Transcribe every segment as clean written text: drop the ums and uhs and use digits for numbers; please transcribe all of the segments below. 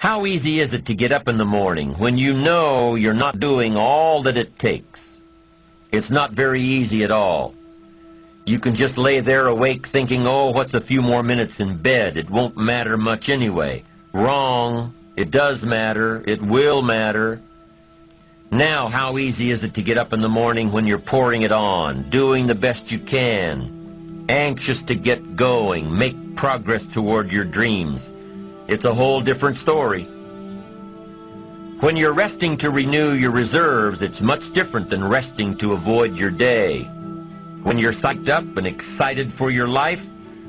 How easy is it to get up in the morning when you know you're not doing all that it takes? It's not very easy at all. You can just lay there awake thinking, oh, what's a few more minutes in bed? It won't matter much anyway. Wrong. It does matter. It will matter. Now, how easy is it to get up in the morning when you're pouring it on, doing the best you can, anxious to get going, make progress toward your dreams? It's a whole different story. When you're resting to renew your reserves, it's much different than resting to avoid your day. When you're psyched up and excited for your life,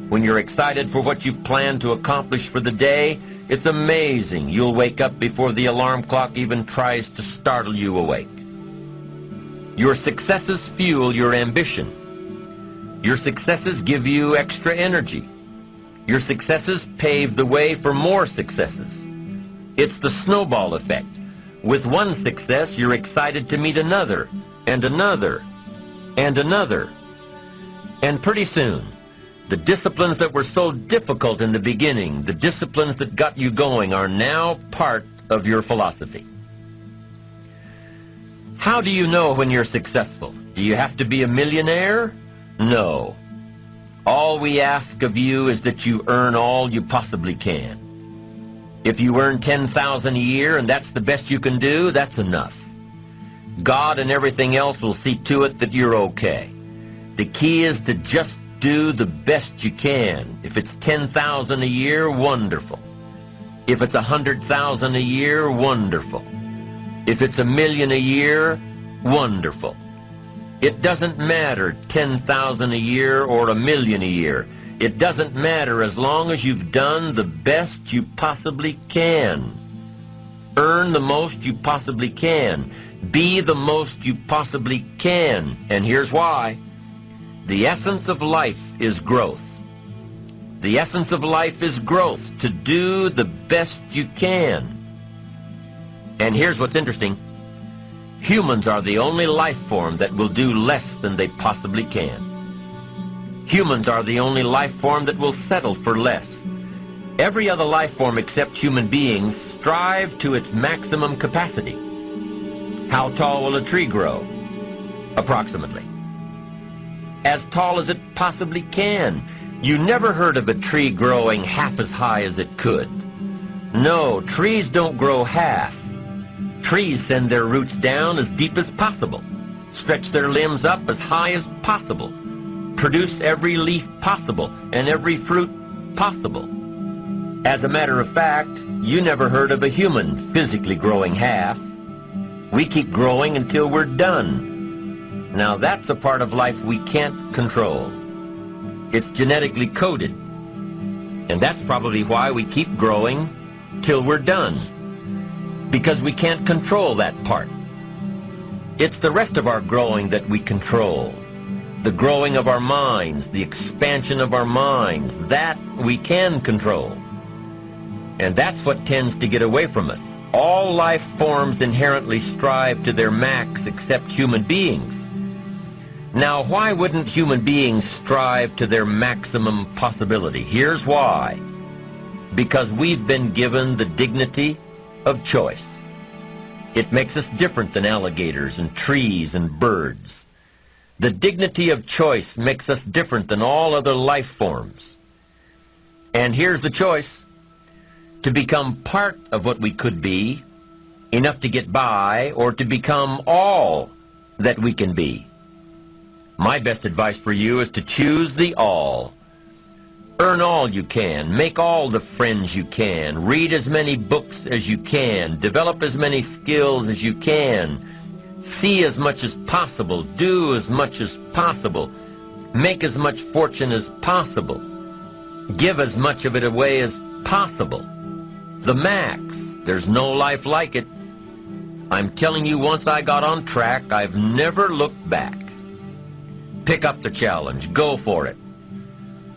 when you're excited for what you've planned to accomplish for the day, it's amazing you'll wake up before the alarm clock even tries to startle you awake. Your successes fuel your ambition. Your successes give you extra energy. Your successes pave the way for more successes. It's the snowball effect. With one success, you're excited to meet another, and another, and another. And pretty soon, the disciplines that were so difficult in the beginning, the disciplines that got you going, are now part of your philosophy. How do you know when you're successful? Do you have to be a millionaire? No. All we ask of you is that you earn all you possibly can. If you earn $10,000 a year and that's the best you can do, that's enough. God and everything else will see to it that you're okay. The key is to just do the best you can. If it's $10,000 a year, wonderful. If it's $100,000 a year, wonderful. If it's $1 million a year, wonderful. It doesn't matter $10,000 a year or $1 million a year. It doesn't matter as long as you've done the best you possibly can. Earn the most you possibly can. Be the most you possibly can. And here's why. The essence of life is growth. The essence of life is growth, to do the best you can. And here's what's interesting. Humans are the only life form that will do less than they possibly can. Humans are the only life form that will settle for less. Every other life form except human beings strive to its maximum capacity. How tall will a tree grow? Approximately. As tall as it possibly can. You never heard of a tree growing half as high as it could. No, trees don't grow half. Trees send their roots down as deep as possible, stretch their limbs up as high as possible, produce every leaf possible and every fruit possible. As a matter of fact, you never heard of a human physically growing half. We keep growing until we're done. Now that's a part of life we can't control. It's genetically coded. And that's probably why we keep growing till we're done. Because we can't control that part. It's the rest of our growing that we control. The growing of our minds, the expansion of our minds, that we can control. And that's what tends to get away from us. All life forms inherently strive to their max except human beings. Now, why wouldn't human beings strive to their maximum possibility? Here's why. Because we've been given the dignity of choice. It makes us different than alligators and trees and birds. The dignity of choice makes us different than all other life forms. And here's the choice. To become part of what we could be, enough to get by, or to become all that we can be. My best advice for you is to choose the all. Earn all you can, make all the friends you can, read as many books as you can, develop as many skills as you can, see as much as possible, do as much as possible, make as much fortune as possible, give as much of it away as possible. The max. There's no life like it. I'm telling you, once I got on track, I've never looked back. Pick up the challenge. Go for it.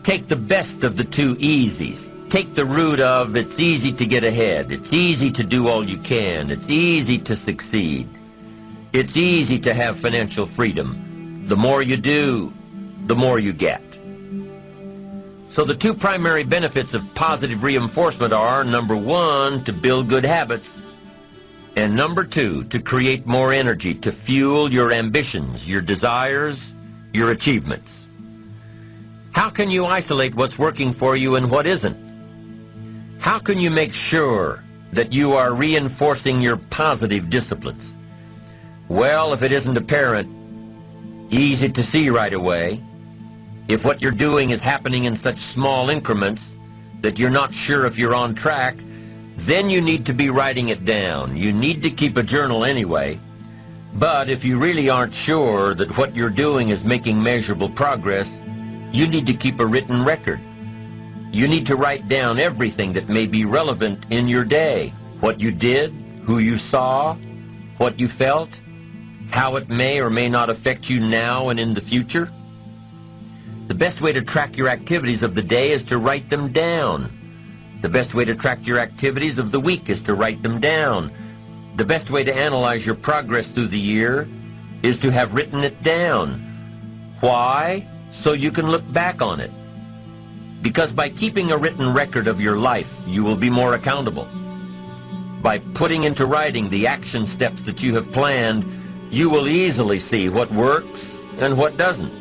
Take the best of the two easies. Take the route of it's easy to get ahead. It's easy to do all you can. It's easy to succeed. It's easy to have financial freedom. The more you do, the more you get. So the two primary benefits of positive reinforcement are, number one, to build good habits, and number two, to create more energy to fuel your ambitions, your desires, your achievements. How can you isolate what's working for you and what isn't? How can you make sure that you are reinforcing your positive disciplines? Well, if it isn't apparent, easy to see right away, if what you're doing is happening in such small increments that you're not sure if you're on track, then you need to be writing it down. You need to keep a journal anyway. But if you really aren't sure that what you're doing is making measurable progress, you need to keep a written record. You need to write down everything that may be relevant in your day. What you did, who you saw, what you felt, how it may or may not affect you now and in the future. The best way to track your activities of the day is to write them down. The best way to track your activities of the week is to write them down. The best way to analyze your progress through the year is to have written it down. Why? So you can look back on it. Because by keeping a written record of your life, you will be more accountable. By putting into writing the action steps that you have planned, you will easily see what works and what doesn't.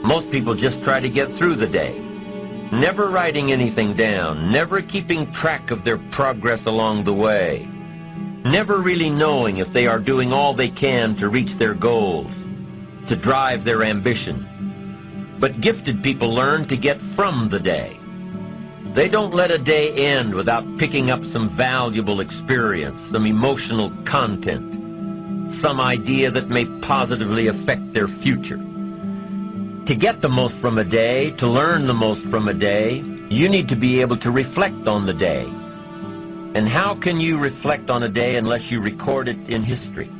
Most people just try to get through the day, never writing anything down, never keeping track of their progress along the way, never really knowing if they are doing all they can to reach their goals, to drive their ambition. But gifted people learn to get from the day. They don't let a day end without picking up some valuable experience, some emotional content, some idea that may positively affect their future. To get the most from a day, to learn the most from a day, you need to be able to reflect on the day. And how can you reflect on a day unless you record it in history?